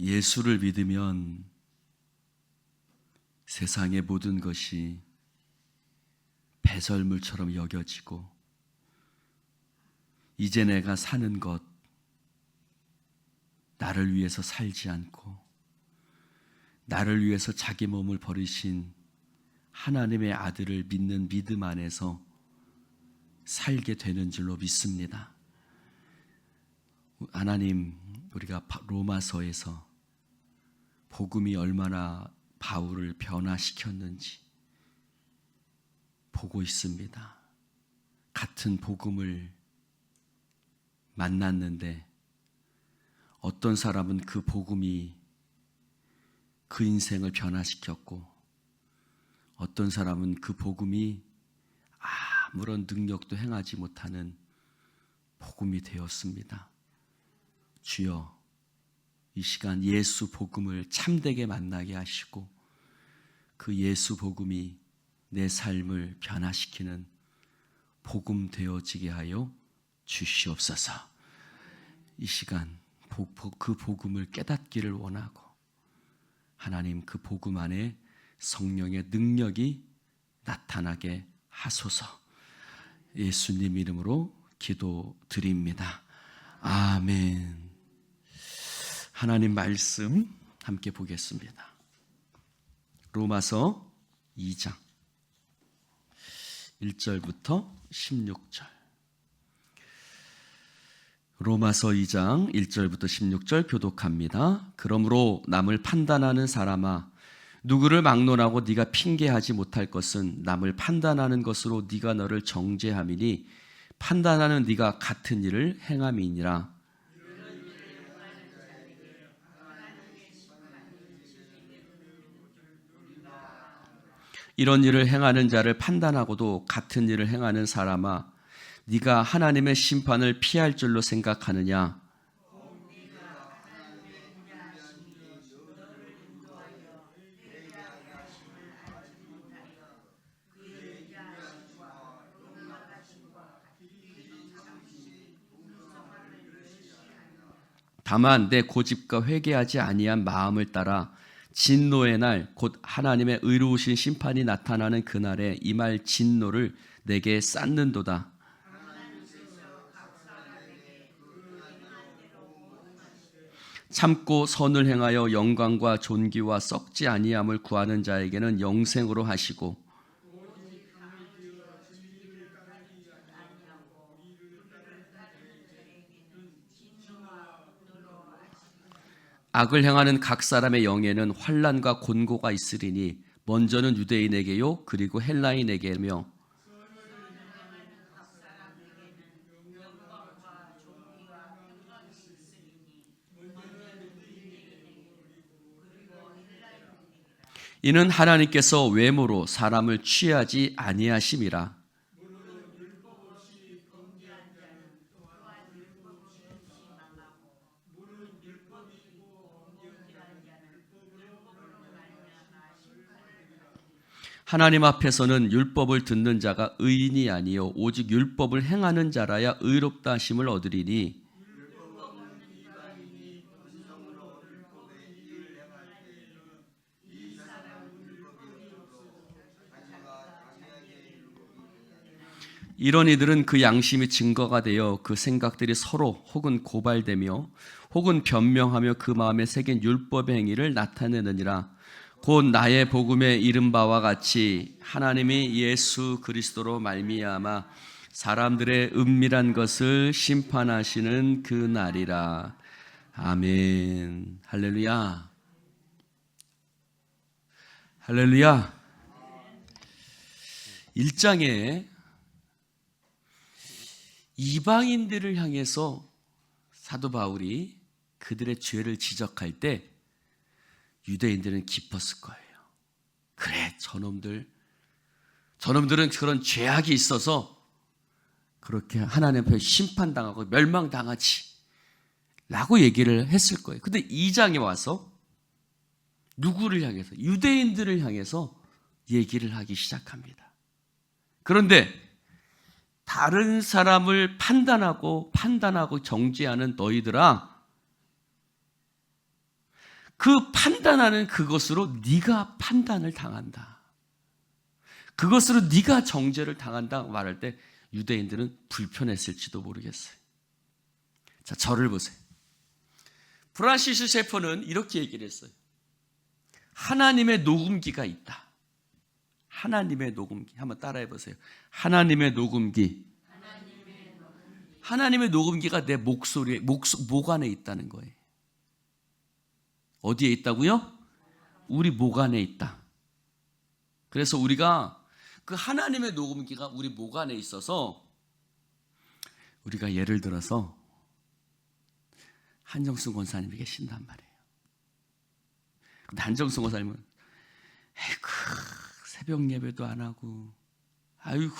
예수를 믿으면 세상의 모든 것이 배설물처럼 여겨지고 이제 내가 사는 것, 나를 위해서 살지 않고 나를 위해서 자기 몸을 버리신 하나님의 아들을 믿는 믿음 안에서 살게 되는 줄로 믿습니다. 하나님, 우리가 로마서에서 복음이 얼마나 바울을 변화시켰는지 보고 있습니다. 같은 복음을 만났는데 어떤 사람은 그 복음이 그 인생을 변화시켰고 어떤 사람은 그 복음이 아무런 능력도 행하지 못하는 복음이 되었습니다. 주여, 이 시간 예수 복음을 참되게 만나게 하시고 그 예수 복음이 내 삶을 변화시키는 복음 되어지게 하여 주시옵소서. 이 시간 그 복음을 깨닫기를 원하고 하나님, 그 복음 안에 성령의 능력이 나타나게 하소서. 예수님 이름으로 기도드립니다. 아멘. 하나님 말씀 함께 보겠습니다. 로마서 2장 1절부터 16절. 로마서 2장 1절부터 16절 교독합니다. 그러므로 남을 판단하는 사람아, 누구를 막론하고 네가 핑계하지 못할 것은 남을 판단하는 것으로 네가 너를 정죄함이니 판단하는 네가 같은 일을 행함이니라. 이런 일을 행하는 자를 판단하고도 같은 일을 행하는 사람아, 네가 하나님의 심판을 피할 줄로 생각하느냐? 다만 내 고집과 회개하지 아니한 마음을 따라 진노의 날, 곧 하나님의 의로우신 심판이 나타나는 그날에 임할 진노를 내게 쌓는도다. 참고 선을 행하여 영광과 존귀와 썩지 아니함을 구하는 자에게는 영생으로 하시고, 악을 행하는 각 사람의 영에는 환난과 곤고가 있으리니 먼저는 유대인에게요 그리고 헬라인에게며 이는 하나님께서 외모로 사람을 취하지 아니하심이라. 하나님 앞에서는 율법을 듣는 자가 의인이 아니요 오직 율법을 행하는 자라야 의롭다 하심을 얻으리니 이런 이들은 그 양심이 증거가 되어 그 생각들이 서로 혹은 고발되며 혹은 변명하며 그 마음에 새긴 율법의 행위를 나타내느니라. 곧 나의 복음에 이른 바와 같이 하나님이 예수 그리스도로 말미암아 사람들의 은밀한 것을 심판하시는 그 날이라. 아멘. 할렐루야. 할렐루야. 1장에 이방인들을 향해서 사도 바울이 그들의 죄를 지적할 때 유대인들은 기뻤을 거예요. 그래, 저놈들은 그런 죄악이 있어서 그렇게 하나님 앞에 심판당하고 멸망당하지 라고 얘기를 했을 거예요. 근데 2장에 와서 누구를 향해서? 유대인들을 향해서 얘기를 하기 시작합니다. 그런데 다른 사람을 판단하고 정죄하는 너희들아, 그 판단하는 그것으로 네가 판단을 당한다. 그것으로 네가 정죄를 당한다 말할 때 유대인들은 불편했을지도 모르겠어요. 자, 저를 보세요. 프란시스 셰퍼는 이렇게 얘기를 했어요. 하나님의 녹음기가 있다. 하나님의 녹음기. 한번 따라해 보세요. 하나님의 녹음기. 하나님의 녹음기가 내 목소리에, 목 안에 있다는 거예요. 어디에 있다고요? 우리 목 안에 있다. 그래서 우리가 그 하나님의 녹음기가 우리 목 안에 있어서 우리가 예를 들어서 한정수 권사님이 계신단 말이에요. 근데 한정수 권사님은 에이구, 새벽 예배도 안 하고, 아이고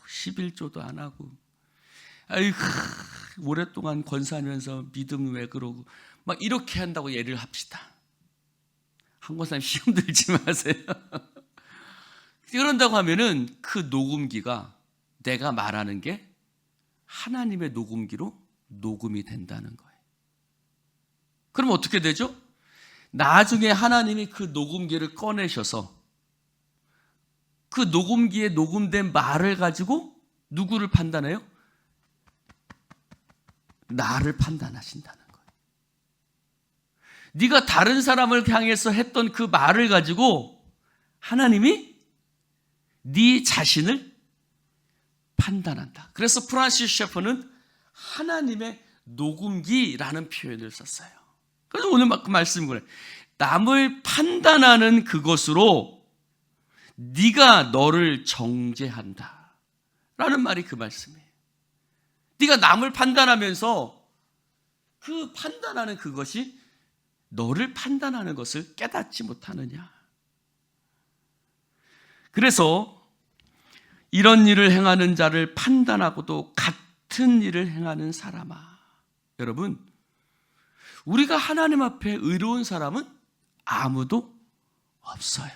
11조도 안 하고, 아이고 오랫동안 권사하면서 믿음 왜 그러고 막 이렇게 한다고 예를 합시다. 한 권사님 시험 들지 마세요. 그런다고 하면은 그 녹음기가 내가 말하는 게 하나님의 녹음기로 녹음이 된다는 거예요. 그럼 어떻게 되죠? 나중에 하나님이 그 녹음기를 꺼내셔서 그 녹음기에 녹음된 말을 가지고 누구를 판단해요? 나를 판단하신다는 거예요. 네가 다른 사람을 향해서 했던 그 말을 가지고 하나님이 네 자신을 판단한다. 그래서 프란시스 셰퍼는 하나님의 녹음기라는 표현을 썼어요. 그래서 오늘 그 말씀을 그래. 남을 판단하는 그것으로 네가 너를 정죄한다 라는 말이 그 말씀이에요. 네가 남을 판단하면서 그 판단하는 그것이 너를 판단하는 것을 깨닫지 못하느냐. 그래서 이런 일을 행하는 자를 판단하고도 같은 일을 행하는 사람아. 여러분, 우리가 하나님 앞에 의로운 사람은 아무도 없어요.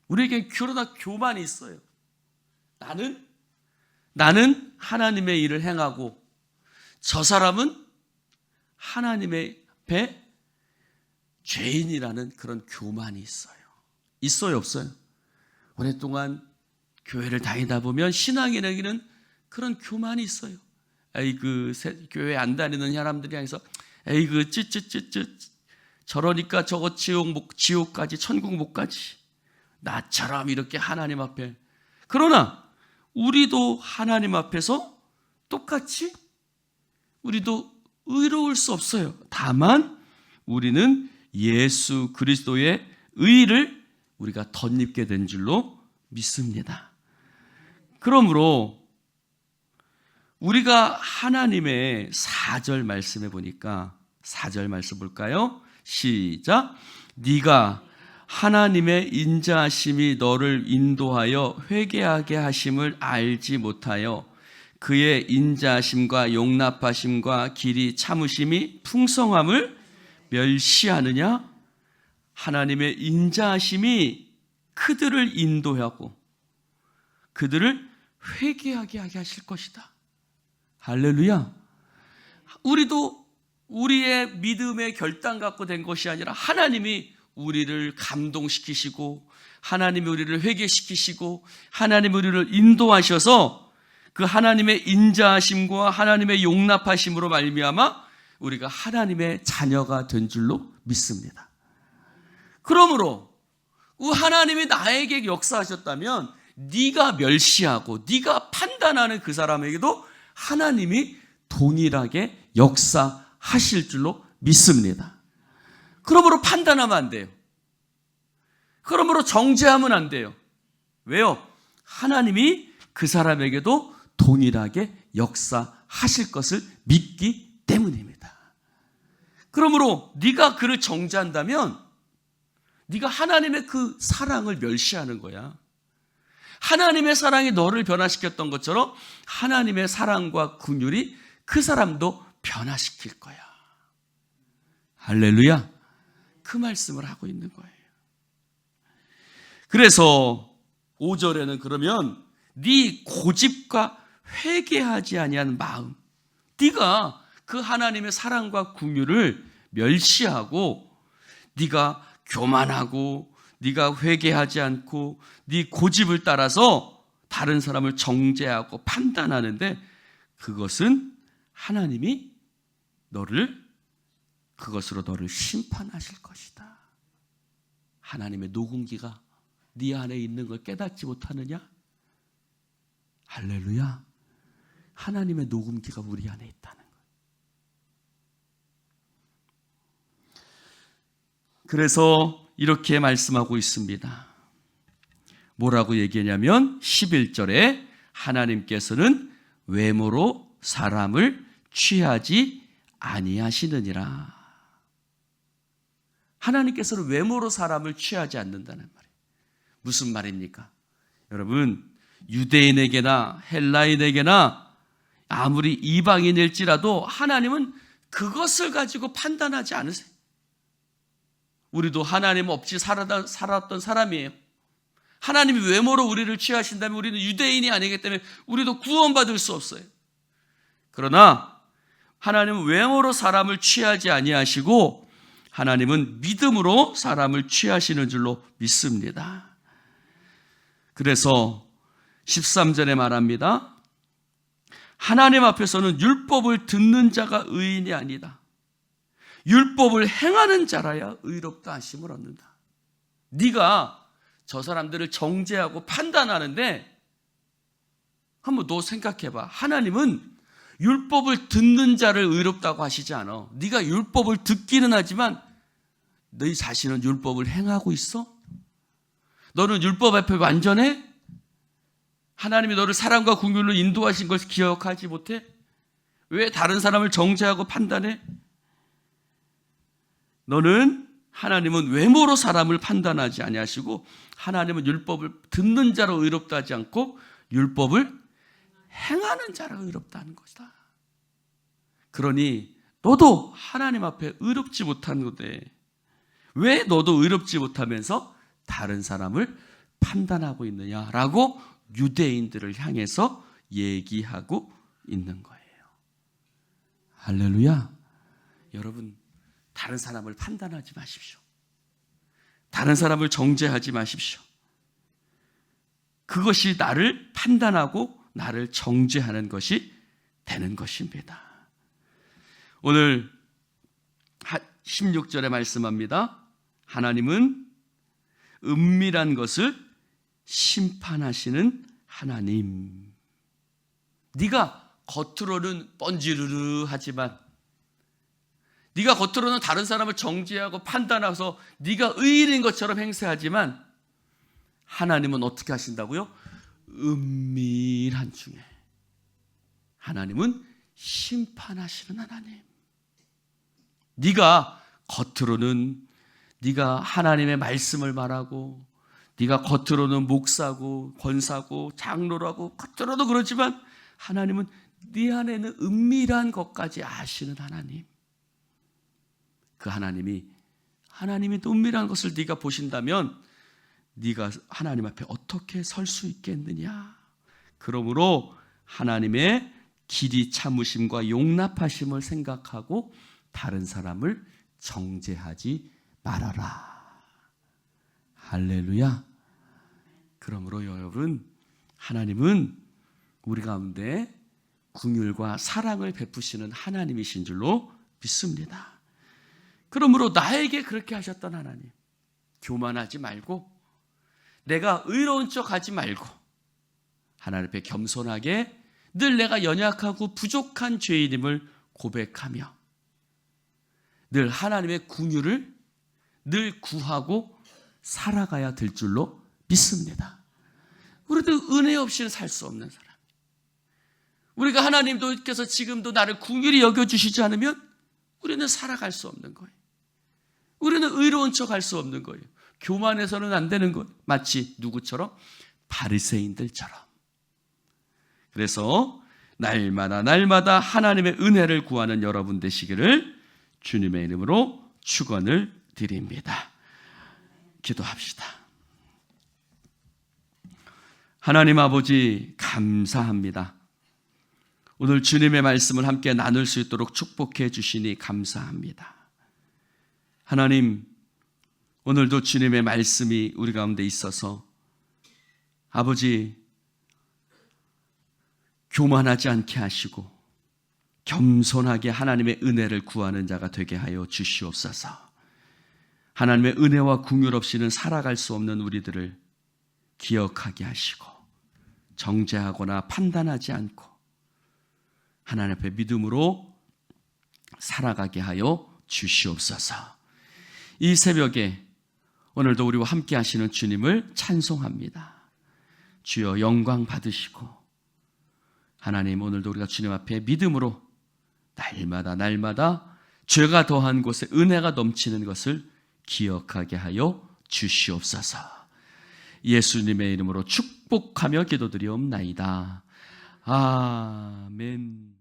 우리에게 그러나 교만이 있어요. 나는 하나님의 일을 행하고 저 사람은 하나님의 앞에 죄인이라는 그런 교만이 있어요. 있어요, 없어요? 오랫동안 교회를 다니다 보면 신앙인에게는 그런 교만이 있어요. 에이그 교회 안 다니는 사람들이 향해서 에이그 찌찌찌찌 저러니까 저거 지옥까지 천국 못 가지. 나처럼 이렇게 하나님 앞에. 그러나 우리도 하나님 앞에서 똑같이 우리도 의로울 수 없어요. 다만 우리는 예수 그리스도의 의를 우리가 덧입게 된 줄로 믿습니다. 그러므로 우리가 하나님의 4절 말씀에 보니까 4절 말씀 볼까요? 시작. 네가 하나님의 인자하심이 너를 인도하여 회개하게 하심을 알지 못하여 그의 인자하심과 용납하심과 길이 참으심이 풍성함을 멸시하느냐? 하나님의 인자하심이 그들을 인도하고 그들을 회개하게 하게 하실 것이다. 할렐루야. 우리도 우리의 믿음의 결단 갖고 된 것이 아니라 하나님이 우리를 감동시키시고 하나님이 우리를 회개시키시고 하나님이 우리를 인도하셔서 그 하나님의 인자하심과 하나님의 용납하심으로 말미암아 우리가 하나님의 자녀가 된 줄로 믿습니다. 그러므로 하나님이 나에게 역사하셨다면 네가 멸시하고 네가 판단하는 그 사람에게도 하나님이 동일하게 역사하실 줄로 믿습니다. 그러므로 판단하면 안 돼요. 그러므로 정죄하면 안 돼요. 왜요? 하나님이 그 사람에게도 동일하게 역사하실 것을 믿기 때문입니다. 그러므로 네가 그를 정죄한다면 네가 하나님의 그 사랑을 멸시하는 거야. 하나님의 사랑이 너를 변화시켰던 것처럼 하나님의 사랑과 긍휼이 그 사람도 변화시킬 거야. 할렐루야. 그 말씀을 하고 있는 거예요. 그래서 5절에는 그러면 네 고집과 회개하지 아니한 마음, 네가 그 하나님의 사랑과 긍휼을 멸시하고 네가 교만하고 네가 회개하지 않고 네 고집을 따라서 다른 사람을 정죄하고 판단하는데 그것은 하나님이 그것으로 너를 심판하실 것이다. 하나님의 녹음기가 네 안에 있는 걸 깨닫지 못하느냐? 할렐루야. 하나님의 녹음기가 우리 안에 있다는 거예요. 그래서 이렇게 말씀하고 있습니다. 뭐라고 얘기하냐면 11절에 하나님께서는 외모로 사람을 취하지 아니하시느니라. 하나님께서는 외모로 사람을 취하지 않는다는 말이에요. 무슨 말입니까? 여러분, 유대인에게나 헬라인에게나 아무리 이방인일지라도 하나님은 그것을 가지고 판단하지 않으세요. 우리도 하나님 없이 살았던 사람이에요. 하나님이 외모로 우리를 취하신다면 우리는 유대인이 아니기 때문에 우리도 구원받을 수 없어요. 그러나 하나님은 외모로 사람을 취하지 아니하시고 하나님은 믿음으로 사람을 취하시는 줄로 믿습니다. 그래서 13절에 말합니다. 하나님 앞에서는 율법을 듣는 자가 의인이 아니다. 율법을 행하는 자라야 의롭다 하심을 얻는다. 네가 저 사람들을 정죄하고 판단하는데 한번 너 생각해봐. 하나님은 율법을 듣는 자를 의롭다고 하시지 않아. 네가 율법을 듣기는 하지만 너희 자신은 율법을 행하고 있어? 너는 율법 앞에 완전해? 하나님이 너를 사랑과 긍휼로 인도하신 것을 기억하지 못해? 왜 다른 사람을 정죄하고 판단해? 하나님은 외모로 사람을 판단하지 아니하시고 하나님은 율법을 듣는 자로 의롭다 하지 않고 율법을 행하는 자로 의롭다는 것이다. 그러니 너도 하나님 앞에 의롭지 못한 건데 왜 너도 의롭지 못하면서 다른 사람을 판단하고 있느냐라고 유대인들을 향해서 얘기하고 있는 거예요. 할렐루야. 여러분, 다른 사람을 판단하지 마십시오. 다른 사람을 정죄하지 마십시오. 그것이 나를 판단하고 나를 정죄하는 것이 되는 것입니다. 오늘 16절에 말씀합니다. 하나님은 은밀한 것을 심판하시는 하나님. 네가 겉으로는 뻔지르르하지만 네가 겉으로는 다른 사람을 정죄하고 판단해서 네가 의인인 것처럼 행세하지만 하나님은 어떻게 하신다고요? 은밀한 중에 하나님은 심판하시는 하나님. 네가 겉으로는 네가 하나님의 말씀을 말하고 네가 겉으로는 목사고 권사고 장로라고 겉으로도 그러지만 하나님은 네 안에는 은밀한 것까지 아시는 하나님. 그 하나님이 또 은밀한 것을 네가 보신다면 네가 하나님 앞에 어떻게 설 수 있겠느냐. 그러므로 하나님의 길이 참으심과 용납하심을 생각하고 다른 사람을 정죄하지 말아라. 할렐루야. 그러므로 여러분, 하나님은 우리 가운데 긍휼과 사랑을 베푸시는 하나님이신 줄로 믿습니다. 그러므로 나에게 그렇게 하셨던 하나님, 교만하지 말고 내가 의로운 척하지 말고 하나님 앞에 겸손하게 늘 내가 연약하고 부족한 죄인임을 고백하며 늘 하나님의 긍휼을 늘 구하고 살아가야 될 줄로 믿습니다. 우리도 은혜 없이는 살 수 없는 사람. 우리가 하나님께서 지금도 나를 긍휼히 여겨주시지 않으면 우리는 살아갈 수 없는 거예요. 우리는 의로운 척 할 수 없는 거예요. 교만해서는 안 되는 거예요. 마치 누구처럼? 바리새인들처럼. 그래서 날마다 하나님의 은혜를 구하는 여러분 되시기를 주님의 이름으로 축원을 드립니다. 기도합시다. 하나님 아버지, 감사합니다. 오늘 주님의 말씀을 함께 나눌 수 있도록 축복해 주시니 감사합니다. 하나님, 오늘도 주님의 말씀이 우리 가운데 있어서 아버지 교만하지 않게 하시고 겸손하게 하나님의 은혜를 구하는 자가 되게 하여 주시옵소서. 하나님의 은혜와 긍휼 없이는 살아갈 수 없는 우리들을 기억하게 하시고 정죄하거나 판단하지 않고 하나님 앞에 믿음으로 살아가게 하여 주시옵소서. 이 새벽에 오늘도 우리와 함께 하시는 주님을 찬송합니다. 주여 영광 받으시고 하나님, 오늘도 우리가 주님 앞에 믿음으로 날마다 죄가 더한 곳에 은혜가 넘치는 것을 기억하게 하여 주시옵소서. 예수님의 이름으로 축복하며 기도드리옵나이다. 아멘.